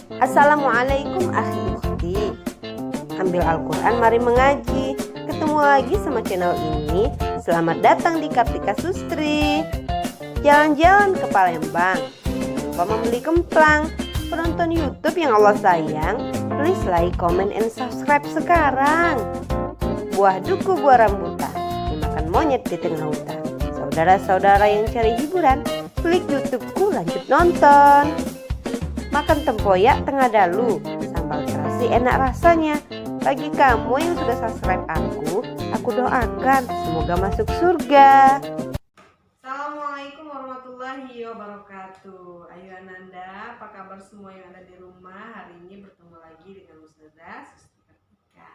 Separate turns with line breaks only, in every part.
Assalamualaikum akhi ukhti. Ambil Al-Quran, mari mengaji. Ketemu lagi sama channel ini. Selamat datang di Kartika Sustri. Jalan-jalan ke Palembang, lupa membeli kemplang. Penonton YouTube yang Allah sayang, please like, comment, and subscribe sekarang. Buah duku, buah rambutan dimakan monyet di tengah hutan. Saudara-saudara yang cari hiburan, klik YouTubeku, lanjut nonton. Makan tempoyak tengah dalu, sambal terasi enak rasanya. Bagi kamu yang sudah subscribe aku doakan semoga masuk surga. Assalamualaikum warahmatullahi wabarakatuh. Ayo Ananda, apa kabar semua yang ada di rumah? Hari ini bertemu lagi dengan Ustazah Susti Kartika.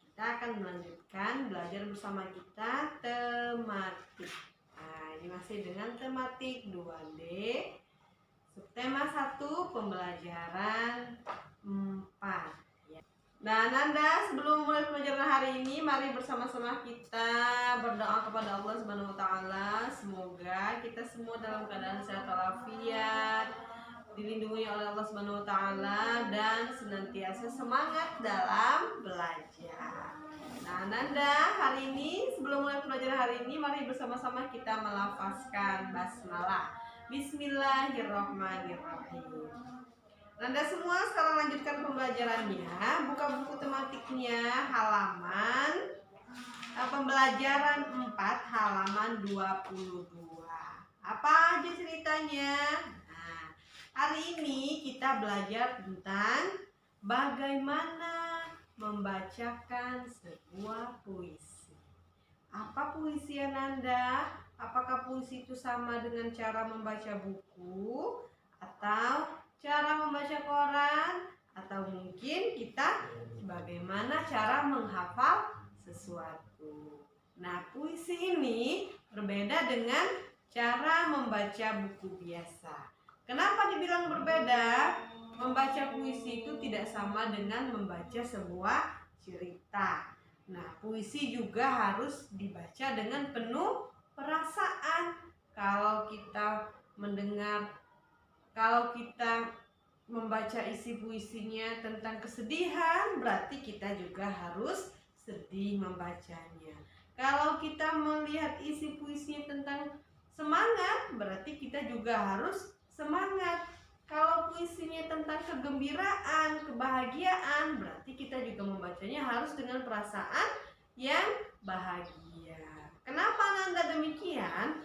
Kita akan melanjutkan belajar bersama kita tematik. Nah, ini masih dengan tematik 2D. Subtema 1, pembelajaran 4. Nah, Nanda, sebelum mulai pembelajaran hari ini, mari bersama-sama kita berdoa kepada Allah Subhanahu wa taala. Semoga kita semua dalam keadaan sehat walafiat, dilindungi oleh Allah Subhanahu wa taala, dan senantiasa semangat dalam belajar. Nah, Nanda, hari ini sebelum mulai pembelajaran hari ini, mari bersama-sama kita melafazkan basmalah. Bismillahirrahmanirrahim. Nanda semua sekarang lanjutkan pembelajarannya. Buka buku tematiknya, halaman pembelajaran 4, halaman 22. Apa aja ceritanya? Nah, hari ini kita belajar tentang bagaimana membacakan sebuah puisi. Apa puisi ya Nanda? Apakah puisi itu sama dengan cara membaca buku, atau cara membaca koran, atau mungkin kita bagaimana cara menghafal sesuatu? Nah, puisi ini berbeda dengan cara membaca buku biasa. Kenapa dibilang berbeda? Membaca puisi itu tidak sama dengan membaca sebuah cerita. Nah, puisi juga harus dibaca dengan penuh perasaan. Kalau kita membaca isi puisinya tentang kesedihan, berarti kita juga harus sedih membacanya. Kalau kita melihat isi puisinya tentang semangat, berarti kita juga harus semangat. Kalau puisinya tentang kegembiraan, kebahagiaan, berarti kita juga membacanya harus dengan perasaan yang bahagia. Kenapa Nanda demikian?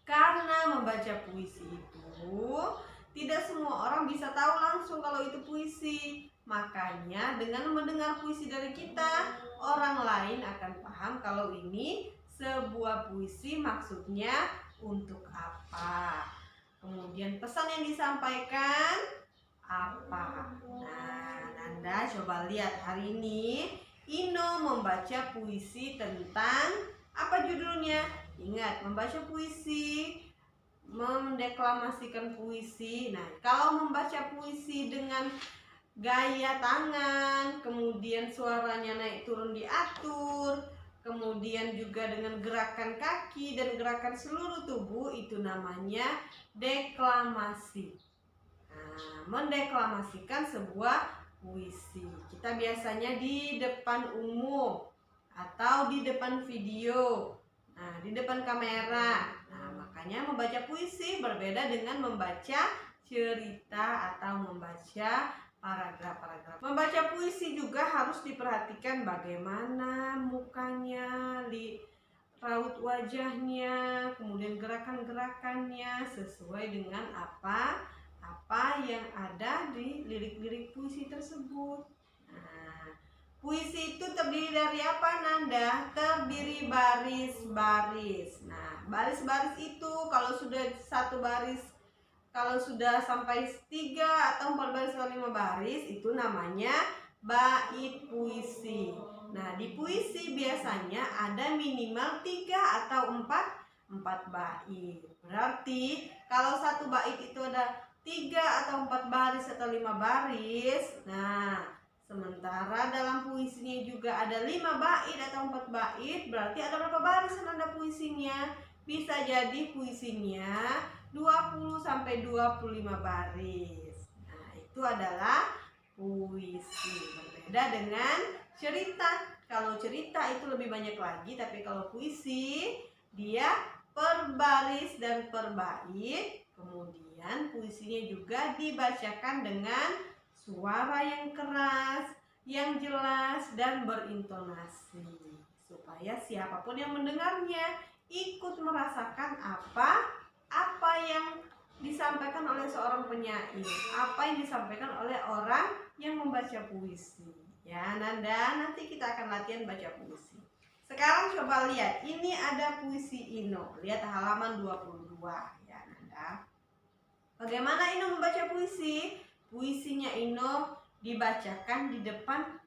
Karena membaca puisi itu tidak semua orang bisa tahu langsung kalau itu puisi. Makanya dengan mendengar puisi dari kita, orang lain akan paham kalau ini sebuah puisi, maksudnya untuk apa. Kemudian pesan yang disampaikan apa. Nah, Nanda coba lihat hari ini Ino membaca puisi tentang apa judulnya? Ingat, membaca puisi, mendeklamasikan puisi. Nah, kalau membaca puisi dengan gaya tangan, kemudian suaranya naik turun diatur, kemudian juga dengan gerakan kaki dan gerakan seluruh tubuh, itu namanya deklamasi. Nah, mendeklamasikan sebuah puisi. Kita biasanya di depan umum atau di depan video, nah di depan kamera. Nah, makanya membaca puisi berbeda dengan membaca cerita atau membaca paragraf-paragraf. Membaca puisi juga harus diperhatikan bagaimana mukanya, raut wajahnya, kemudian gerakan-gerakannya sesuai dengan apa yang ada di lirik-lirik puisi tersebut. Nah, puisi itu terdiri dari apa Nanda? Terdiri baris-baris. Nah, baris-baris itu kalau sudah satu baris, kalau sudah sampai 3 atau 4 baris atau 5 baris, itu namanya bait puisi. Nah, di puisi biasanya ada minimal 3 atau 4 bait. Berarti kalau satu bait itu ada 3 atau 4 baris atau 5 baris. Nah, sementara dalam puisinya juga ada 5 bait atau 4 bait, berarti ada berapa baris Nanda puisinya? Bisa jadi puisinya 20 sampai 25 baris. Nah, itu itu adalah puisi. Berbeda dengan cerita. Kalau cerita itu lebih banyak lagi, tapi kalau puisi dia per baris dan per bait. Kemudian puisinya juga dibacakan dengan suara yang keras, yang jelas dan berintonasi, supaya siapapun yang mendengarnya ikut merasakan apa yang disampaikan oleh seorang penyair, apa yang disampaikan oleh orang yang membaca puisi. Ya Nanda, nanti kita akan latihan baca puisi. Sekarang coba lihat, ini ada puisi Ino. Lihat halaman 22 ya Nanda. Bagaimana Ino membaca puisi? Puisinya Ino dibacakan di depan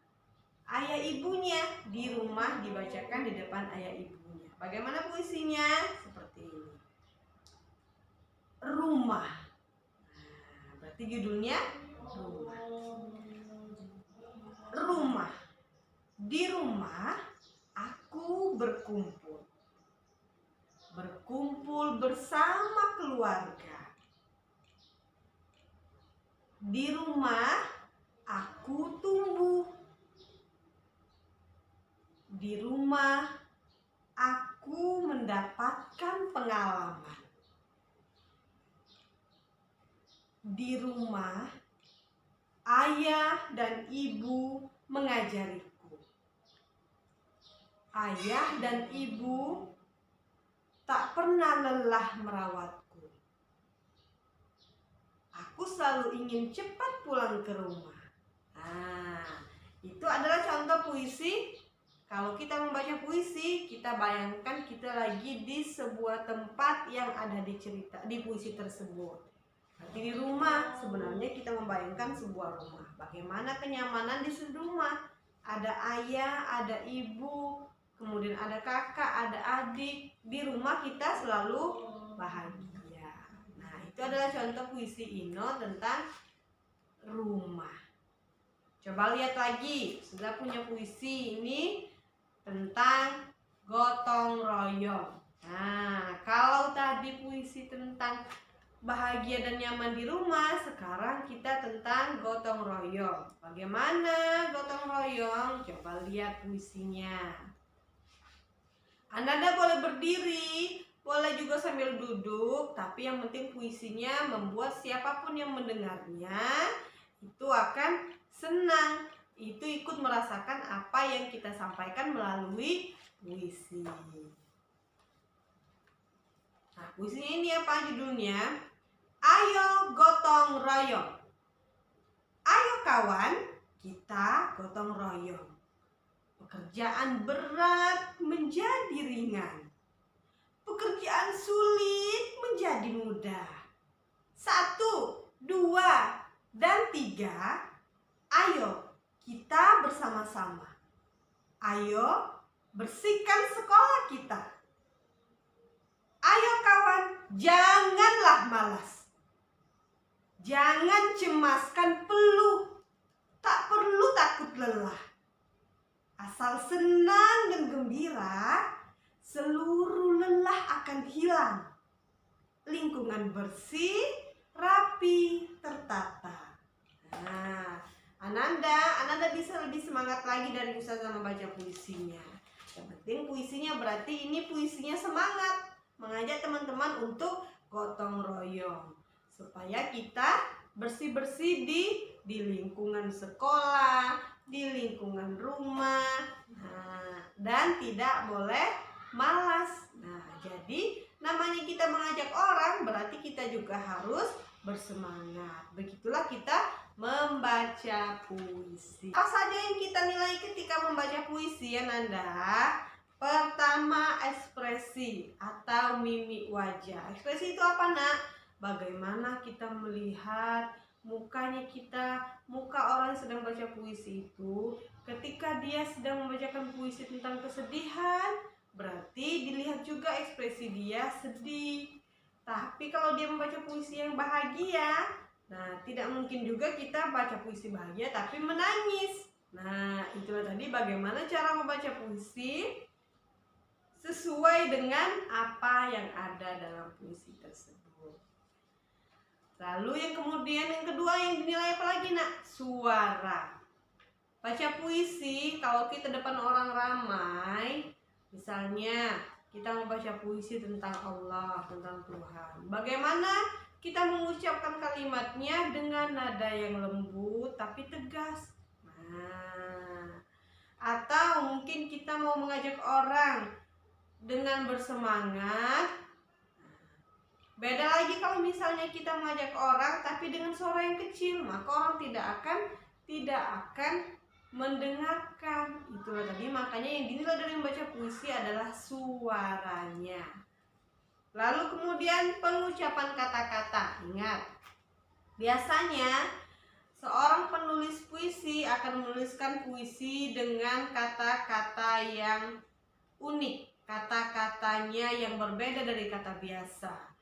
ayah ibunya. Di rumah dibacakan di depan ayah ibunya. Bagaimana puisinya? Seperti ini. Rumah. Nah, berarti judulnya rumah. Rumah. Di rumah aku berkumpul. Berkumpul bersama keluarga. Di rumah aku tumbuh. Di rumah aku mendapatkan pengalaman. Di rumah ayah dan ibu mengajariku. Ayah dan ibu tak pernah lelah merawatku. Aku selalu ingin cepat pulang ke rumah. Nah, itu adalah contoh puisi. Kalau kita membaca puisi, kita bayangkan kita lagi di sebuah tempat yang ada di cerita, di puisi tersebut. Berarti di rumah, sebenarnya kita membayangkan sebuah rumah. Bagaimana kenyamanan di rumah? Ada ayah, ada ibu, kemudian ada kakak, ada adik. Di rumah kita selalu bahagia. Nah, itu adalah contoh puisi Ino tentang rumah. Coba lihat lagi, sudah punya puisi ini tentang gotong royong. Nah, kalau tadi puisi tentang bahagia dan nyaman di rumah, sekarang kita tentang gotong royong. Bagaimana gotong royong? Coba lihat puisinya. Anda boleh berdiri, boleh juga sambil duduk, tapi yang penting puisinya membuat siapapun yang mendengarnya itu akan senang, itu ikut merasakan apa yang kita sampaikan melalui puisi. Nah, puisinya ini apa judulnya? Ayo gotong royong. Ayo kawan, kita gotong royong. Pekerjaan berat menjadi ringan. Pekerjaan sulit menjadi mudah. 1, 2, dan 3. Ayo kita bersama-sama. Ayo bersihkan sekolah kita. Ayo kawan, janganlah malas. Jangan cemaskan peluh. Tak perlu takut lelah. Asal senang dan gembira, seluruh lelah akan hilang. Lingkungan bersih, rapi, tertata. Nah, Ananda bisa lebih semangat lagi dari Ustazah membaca puisinya. Yang penting puisinya berarti ini puisinya semangat, mengajak teman-teman untuk gotong royong supaya kita bersih-bersih di lingkungan sekolah, di lingkungan rumah, dan tidak boleh malas. Nah, jadi namanya kita mengajak orang berarti kita juga harus bersemangat. Begitulah kita membaca puisi. Apa saja yang kita nilai ketika membaca puisi ya Nanda? Pertama, ekspresi atau mimik wajah. Ekspresi itu apa nak? Bagaimana kita melihat mukanya kita, muka orang yang sedang baca puisi itu. Ketika dia sedang membacakan puisi tentang kesedihan, berarti dilihat juga ekspresi dia sedih. Tapi kalau dia membaca puisi yang bahagia, nah tidak mungkin juga kita baca puisi bahagia tapi menangis. Nah, itulah tadi bagaimana cara membaca puisi sesuai dengan apa yang ada dalam puisi tersebut. Lalu yang kedua yang dinilai apa lagi nak? Suara. Baca puisi kalau kita depan orang ramai, misalnya kita membaca puisi tentang Allah, tentang Tuhan. Bagaimana kita mengucapkan kalimatnya dengan nada yang lembut tapi tegas. Nah, atau mungkin kita mau mengajak orang dengan bersemangat. Beda lagi kalau misalnya kita mengajak orang tapi dengan suara yang kecil, maka orang tidak akan mendengarkan. Itulah tadi makanya yang dinilai dari membaca puisi adalah suaranya. Lalu kemudian pengucapan kata-kata. Ingat, biasanya seorang penulis puisi akan menuliskan puisi dengan kata-kata yang unik, kata-katanya yang berbeda dari kata biasa.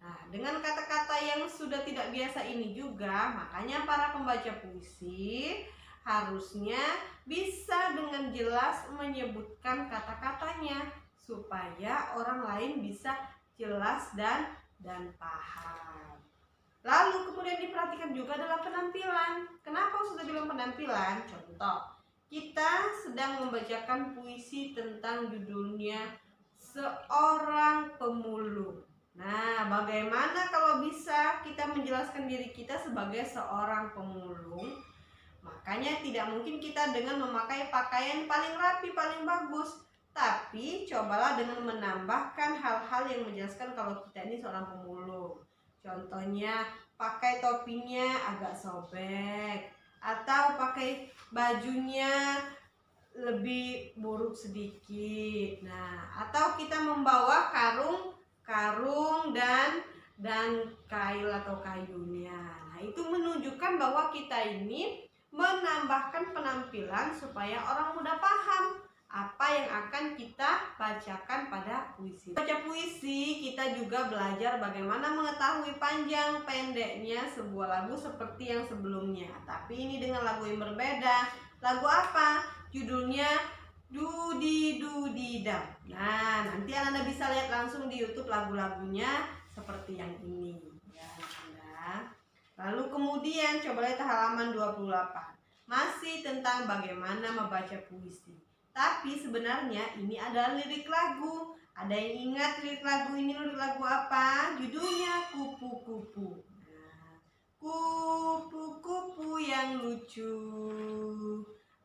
Nah, dengan kata-kata yang sudah tidak biasa ini juga, makanya para pembaca puisi harusnya bisa dengan jelas menyebutkan kata-katanya supaya orang lain bisa jelas dan paham. Lalu kemudian diperhatikan juga adalah penampilan. Kenapa sudah bilang penampilan? Contoh, kita sedang membacakan puisi tentang judulnya Seorang Pemulung. Nah, bagaimana kalau bisa kita menjelaskan diri kita sebagai seorang pemulung? Makanya tidak mungkin kita dengan memakai pakaian paling rapi, paling bagus. Tapi cobalah dengan menambahkan hal-hal yang menjelaskan kalau kita ini seorang pemulung. Contohnya pakai topinya agak sobek, atau pakai bajunya lebih buruk sedikit. Nah, atau kita membawa karung dan kail atau kayunya. Nah, itu menunjukkan bahwa kita ini menambahkan penampilan supaya orang mudah paham apa yang akan kita bacakan pada puisi. Baca puisi kita juga belajar bagaimana mengetahui panjang pendeknya sebuah lagu seperti yang sebelumnya. Tapi ini dengan lagu yang berbeda. Lagu apa? Judulnya Dudi Dudi Dam. Nah, nanti Anda bisa lihat langsung di YouTube lagu-lagunya seperti yang ini ya, Anda. Lalu kemudian coba lihat halaman 28. Masih tentang bagaimana membaca puisi. Tapi sebenarnya ini adalah lirik lagu. Ada yang ingat lirik lagu ini? Lirik lagu apa? Judulnya Kupu-Kupu. Nah, kupu-kupu yang lucu,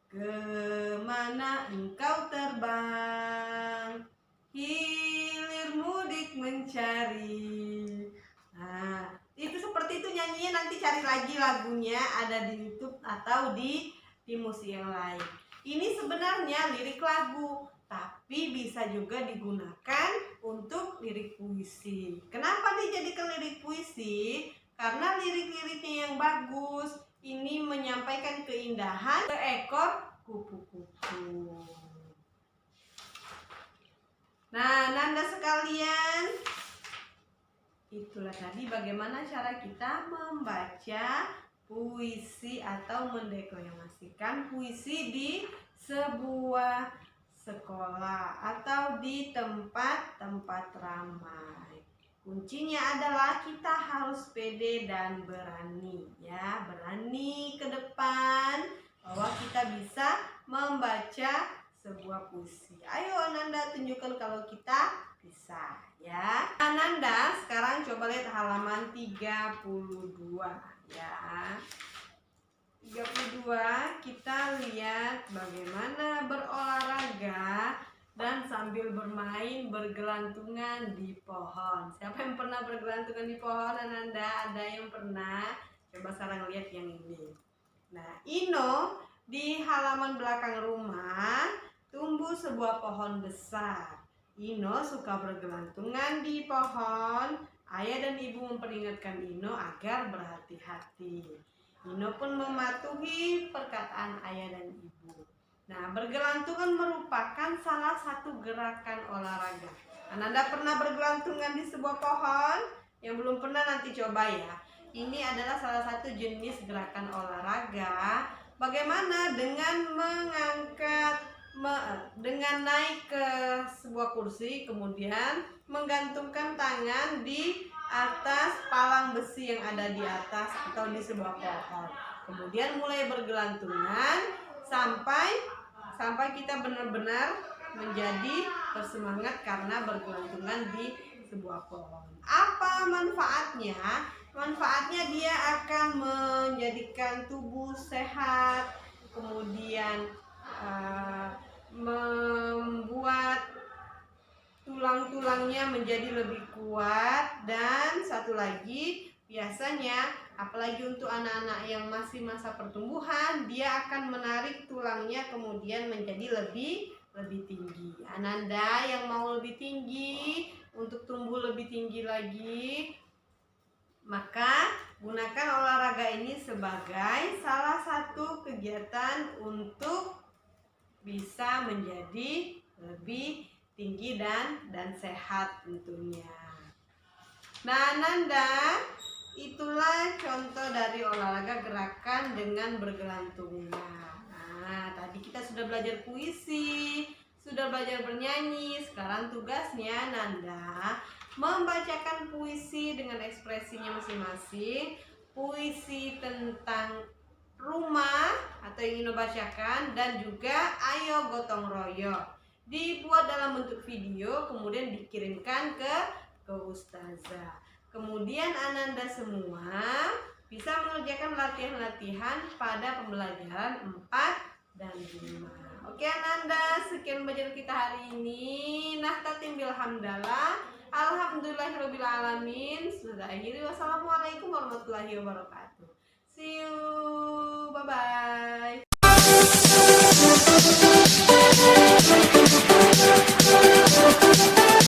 kemana engkau terbang, hilir mudik mencari. Nah, itu seperti itu nyanyinya. Nanti cari lagi lagunya, ada di YouTube atau di musik yang lain. Ini sebenarnya lirik lagu, tapi bisa juga digunakan untuk lirik puisi. Kenapa dijadikan lirik puisi? Karena lirik-liriknya yang bagus. Ini menyampaikan keindahan seekor kupu-kupu. Nah, Nanda sekalian, itulah tadi bagaimana cara kita membaca puisi atau mendeklamasikan puisi di sebuah sekolah atau di tempat-tempat ramai. Kuncinya adalah kita harus pede dan berani ya, berani ke depan bahwa kita bisa membaca sebuah puisi. Ayo Ananda tunjukkan kalau kita bisa ya. Ananda sekarang coba lihat halaman 32 ya. 32 kita lihat bagaimana berolahraga dan sambil bermain bergelantungan di pohon. Siapa yang pernah bergelantungan di pohon, Ananda? Ada yang pernah? Coba sekarang lihat yang ini. Nah, Ino di halaman belakang rumah tumbuh sebuah pohon besar. Ino suka bergelantungan di pohon. Ayah dan ibu memperingatkan Ino agar berhati-hati. Ino pun mematuhi perkataan ayah dan ibu. Nah, bergelantungan merupakan salah satu gerakan olahraga. Anda pernah bergelantungan di sebuah pohon? Yang belum pernah nanti coba ya. Ini adalah salah satu jenis gerakan olahraga. Bagaimana dengan dengan naik ke sebuah kursi, kemudian menggantungkan tangan di atas palang besi yang ada di atas atau di sebuah pohon. Kemudian mulai bergelantungan sampai kita benar-benar menjadi bersemangat karena bergelantungan di sebuah pohon. Apa manfaatnya? Manfaatnya dia akan menjadikan tubuh sehat, kemudian membuat tulang-tulangnya menjadi lebih kuat, dan satu lagi biasanya apalagi untuk anak-anak yang masih masa pertumbuhan, dia akan menarik tulangnya kemudian menjadi lebih tinggi. Ananda yang mau lebih tinggi, untuk tumbuh lebih tinggi lagi, maka gunakan olahraga ini sebagai salah satu kegiatan untuk bisa menjadi lebih tinggi dan sehat tentunya. Nah, Nanda, itulah contoh dari olahraga gerakan dengan bergelantungnya. Nah, tadi kita sudah belajar puisi, sudah belajar bernyanyi. Sekarang tugasnya Nanda membacakan puisi dengan ekspresinya masing-masing. Puisi tentang rumah atau yang ingin bacakan, dan juga ayo gotong royong. Dibuat dalam bentuk video, kemudian dikirimkan ke ustazah. Kemudian Ananda semua bisa mengerjakan latihan-latihan pada pembelajaran 4 dan 5. Oke Ananda, sekian belajar kita hari ini. Nahtatim bilhamdalah. Alhamdulillahirabbil alamin. Sudah akhiri. Wassalamualaikum warahmatullahi wabarakatuh. See you. Bye bye.